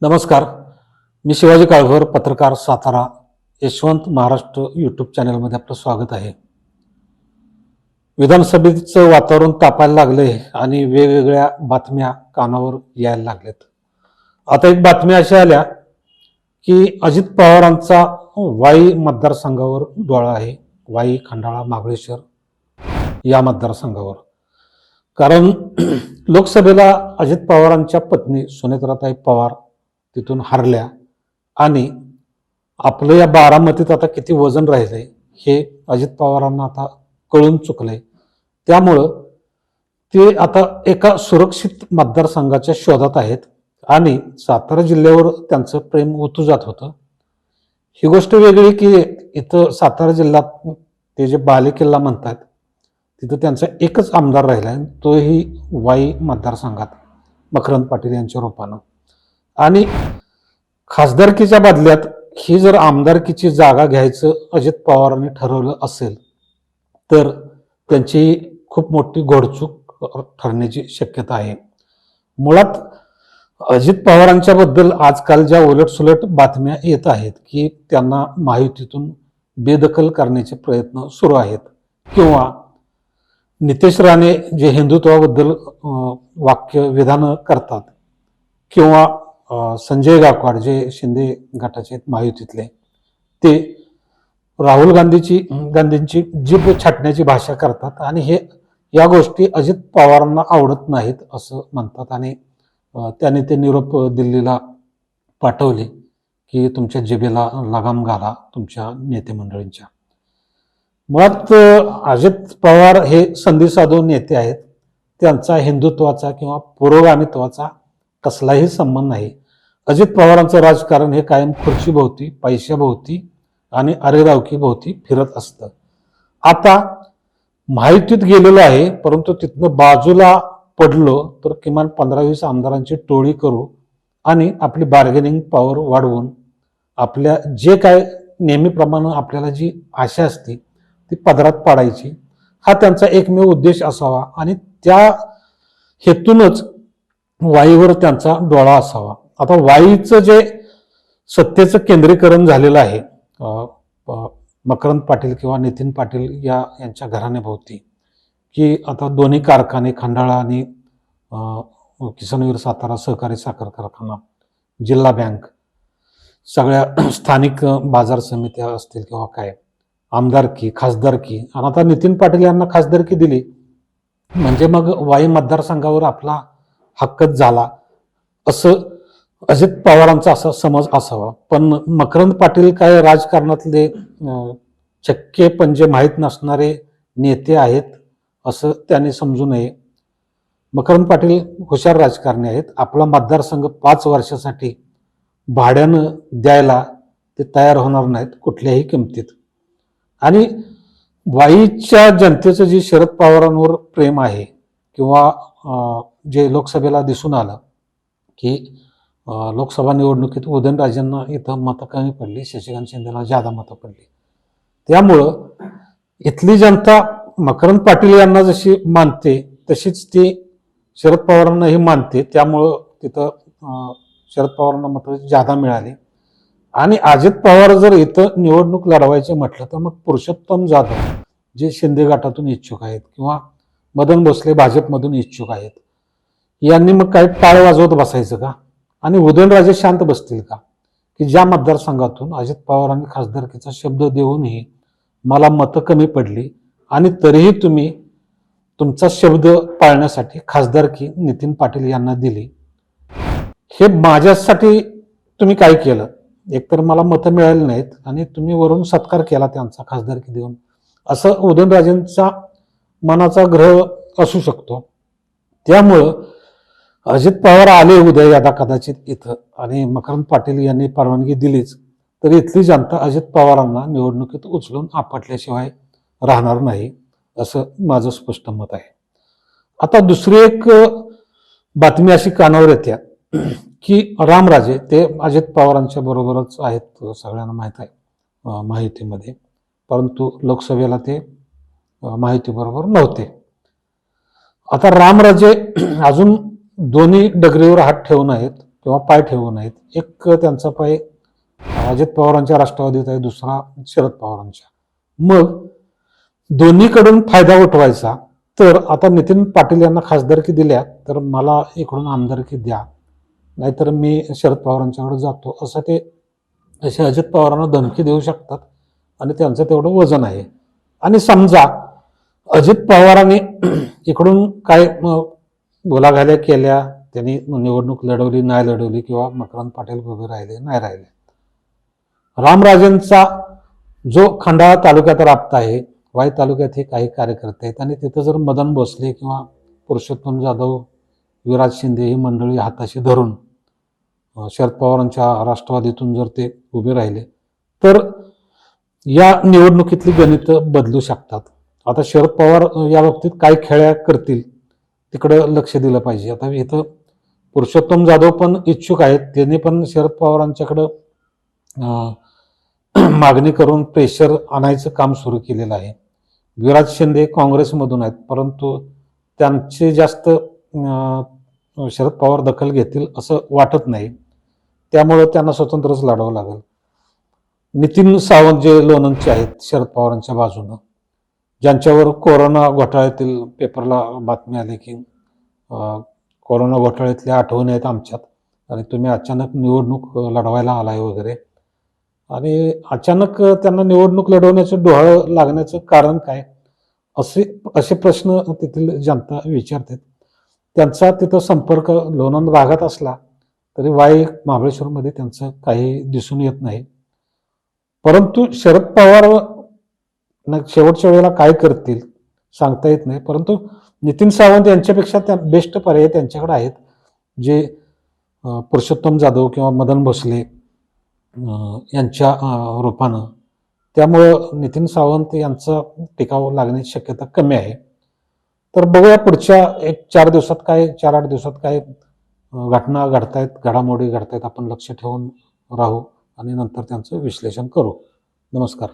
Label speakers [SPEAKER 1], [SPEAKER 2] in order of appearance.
[SPEAKER 1] नमस्कार. मी शिवाजी काळभोर, पत्रकार, सातारा. यशवंत महाराष्ट्र यूट्यूब चॅनलमध्ये आपलं स्वागत आहे. विधानसभेचं वातावरण तापायला लागले आणि वेगवेगळ्या बातम्या कानावर यायला लागल्यात. आता एक बातम्या अशा आल्या की अजित पवारांचा वाई मतदारसंघावर डोळा आहे. वाई, खंडाळा, महाबळेश्वर या मतदारसंघावर. कारण लोकसभेला अजित पवारांच्या पत्नी सुनेत्राताई पवार तिथून हारल्या आणि आपलं या बारामतीत आता किती वजन राहिलंय हे अजित पवारांना आता कळून चुकलंय. त्यामुळं ते आता एका सुरक्षित मतदारसंघाच्या शोधात आहेत आणि सातारा जिल्ह्यावर त्यांचं प्रेम ओतू जात होतं. ही गोष्ट वेगळी की इथं सातारा जिल्ह्यात ते जे बालेकिल्ला म्हणतात तिथं त्यांचा एकच आमदार राहिला, तोही वाई मतदारसंघात मकरंद पाटील यांच्या रूपानं. आणि खासदारकीच्या बदल्यात ही जर आमदारकीची जागा घ्यायचं अजित पवारांनी ठरवलं असेल तर त्यांची खूप मोठी घोडचूक ठरण्याची शक्यता आहे. मुळात अजित पवारांच्या बद्दल आजकाल ज्या उलटसुलट बातम्या येत आहेत की त्यांना महायुतीतून बेदखल करण्याचे प्रयत्न सुरू आहेत, किंवा नितेश राणे जे हिंदुत्वाबद्दल वाक्य विधानं करतात, किंवा संजय गायकवाड जे शिंदे गटाचे महायुतीतले, ते राहुल गांधींची जीभ छाटण्याची भाषा करतात आणि या गोष्टी अजित पवारांना आवडत नाहीत असं म्हणतात. आणि त्याने ते निरोप दिल्लीला पाठवले की तुमच्या जिभेला लगाम घाला तुमच्या नेते मंडळींच्या. मुळात अजित पवार हे संधी साधू नेते आहेत. त्यांचा हिंदुत्वाचा किंवा पुरोगामित्वाचा कसलाही संबंध नाही. अजित पवारांचं राजकारण हे कायम खुर्चीभोवती, पैशाभोवती आणि अरेरावकी भोवती फिरत असतं. आता महायुतीत गेलेलो आहे, परंतु तिथनं बाजूला पडलो तर किमान 15-20 आमदारांची टोळी करू आणि आपली बार्गेनिंग पॉवर वाढवून आपल्या जे काय नेहमीप्रमाणे आपल्याला जी आशा असते ती पदरात पाडायची, हा त्यांचा एकमेव उद्देश असावा आणि त्या हेतूनच वाईवर त्यांचा डोळा असावा. आता वाईचं जे सत्तेचं केंद्रीकरण झालेलं आहे मकरंद पाटील किंवा नितीन पाटील यांच्या घराण्याभोवती, की आता दोन्ही कारखाने खंडाळा आणि किसनवीर सातारा सहकारी साखर कारखाना, जिल्हा बँक, सगळ्या स्थानिक बाजार समित्या असतील किंवा काय, आमदारकी, खासदारकी, आणि आता नितीन पाटील यांना खासदारकी दिली म्हणजे मग वाई मतदारसंघावर आपला हक्कच झाला असं अजित पवारांचा असा समज असावा. पण मकरंद पाटील काय राजकारणातले चक्के पंजे माहीत नसणारे नेते आहेत असं त्यांनी समजू नये. मकरंद पाटील हुशार राजकारणी आहेत. आपला मतदारसंघ 5 वर्षासाठी भाड्यानं द्यायला ते तयार होणार नाहीत कुठल्याही किमतीत. आणि वाईच्या जनतेचं जे शरद पवारांवर प्रेम आहे, किंवा जे लोकसभेला दिसून आलं की लोकसभा निवडणुकीत उदयनराजेंना इथं मतं कमी पडली, शशिकांत शिंदेला जादा मतं पडली. त्यामुळं इथली जनता मकरंद पाटील यांना जशी मानते तशीच ती शरद पवारांनाही मानते. त्यामुळं तिथं शरद पवारांना मतं जादा मिळाली. आणि अजित पवार जर इथं निवडणूक लढवायचे म्हटलं तर मग पुरुषोत्तम जाधव जे शिंदे गटातून इच्छुक आहेत, किंवा मदन भोसले भाजपमधून इच्छुक आहेत, यांनी मग काही टाळ वाजवत बसायचं का? आणि उदयनराजे शांत बसतील का की ज्या मतदारसंघातून अजित पवारांनी खासदारकीचा शब्द देऊनही मला मतं कमी पडली आणि तरीही तुम्ही तुमचा शब्द पाळण्यासाठी खासदारकी नितीन पाटील यांना दिली, हे माझ्यासाठी तुम्ही काय केलं? एकतर मला मतं मिळाली नाहीत आणि तुम्ही वरून सत्कार केला त्यांचा खासदारकी देऊन, असं उदयनराजेंचा मनाचा ग्रह असू शकतो. त्यामुळं अजित पवार आले उद्या यदा कदाचित इथं आणि मकरंद पाटील यांनी परवानगी दिलीच तर इथली जनता अजित पवारांना निवडणुकीत उचलून आपटल्याशिवाय राहणार नाही असं माझं स्पष्ट मत आहे. आता दुसरी एक बातमी अशी कानावर येते की रामराजे ते अजित पवारांच्या बरोबरच आहेत, सगळ्यांना माहीत आहे महायुतीमध्ये, परंतु लोकसभेला ते महायुतीबरोबर नव्हते. आता रामराजे अजून दोन्ही डगरीवर हात ठेवून आहेत, किंवा पाय ठेवू नयेत. एक त्यांचा पाय अजित पवारांच्या राष्ट्रवादीत आहे, दुसरा शरद पवारांच्या. मग दोन्हीकडून फायदा उठवायचा. तर आता नितीन पाटील यांना खासदारकी दिल्या तर मला इकडून आमदारकी द्या, नाहीतर मी शरद पवारांच्याकडे जातो, असं ते असे अजित पवारांना धमकी देऊ शकतात. आणि त्यांचं तेवढं वजन आहे. आणि समजा अजित पवारांनी इकडून काय बोलाघाल्या केल्या, त्यांनी निवडणूक लढवली नाही लढवली, किंवा मकरंद पाटील उभे राहिले नाही राहिले, रामराजेंचा जो खंडाळा तालुक्यात राबता आहे, वाई तालुक्यात हे काही कार्यकर्ते आहेत, आणि तिथं जर मदन भोसले किंवा पुरुषोत्तम जाधव, विराज शिंदे ही मंडळी हाताशी धरून शरद पवारांच्या राष्ट्रवादीतून जर ते उभे राहिले तर या निवडणुकीतली गणितं बदलू शकतात. आता शरद पवार या बाबतीत काय खेळ्या करतील तिकडं लक्ष दिलं पाहिजे. आता इथं पुरुषोत्तम जाधव पण इच्छुक आहेत, त्यांनी पण शरद पवारांच्याकडं मागणी करून प्रेशर आणायचं काम सुरू केलेलं आहे. विराज शिंदे काँग्रेसमधून आहेत, परंतु त्यांचे जास्त शरद पवार दखल घेतील असं वाटत नाही, त्यामुळं त्यांना स्वतंत्रच लढावं लागेल. नितीन सावंत जे लोणंदचे आहेत शरद पवारांच्या बाजूनं, ज्यांच्यावर कोरोना घोटाळ्यातील पेपरला बातमी आली की कोरोना घोटाळ्यातल्या आठवणी आहेत आमच्यात, आणि तुम्ही अचानक निवडणूक लढवायला आलाय वगैरे, आणि अचानक त्यांना निवडणूक लढवण्याचं डोळं लागण्याचं कारण काय, असे प्रश्न तेथील जनता विचारतात. त्यांचा तिथं संपर्क लोणंद भागात असला तरी वाई महाबळेश्वरमध्ये त्यांचं काही दिसून येत नाही. परंतु शरद पवार शेवटच्या वेळेला काय करतील सांगता येत नाही. परंतु नितीन सावंत यांच्यापेक्षा त्या बेस्ट पर्याय त्यांच्याकडे आहेत, जे पुरुषोत्तम जाधव किंवा मदन भोसले यांच्या रूपानं. त्यामुळं नितीन सावंत यांचा टिकाव लागण्याची शक्यता कमी आहे. तर बघूया पुढच्या 4 दिवसात काय, 4-8 दिवसात काय घटना घडतायत, घडामोडी घडतायत, आपण लक्ष ठेवून राहू आणि नंतर त्यांचं विश्लेषण करू. नमस्कार.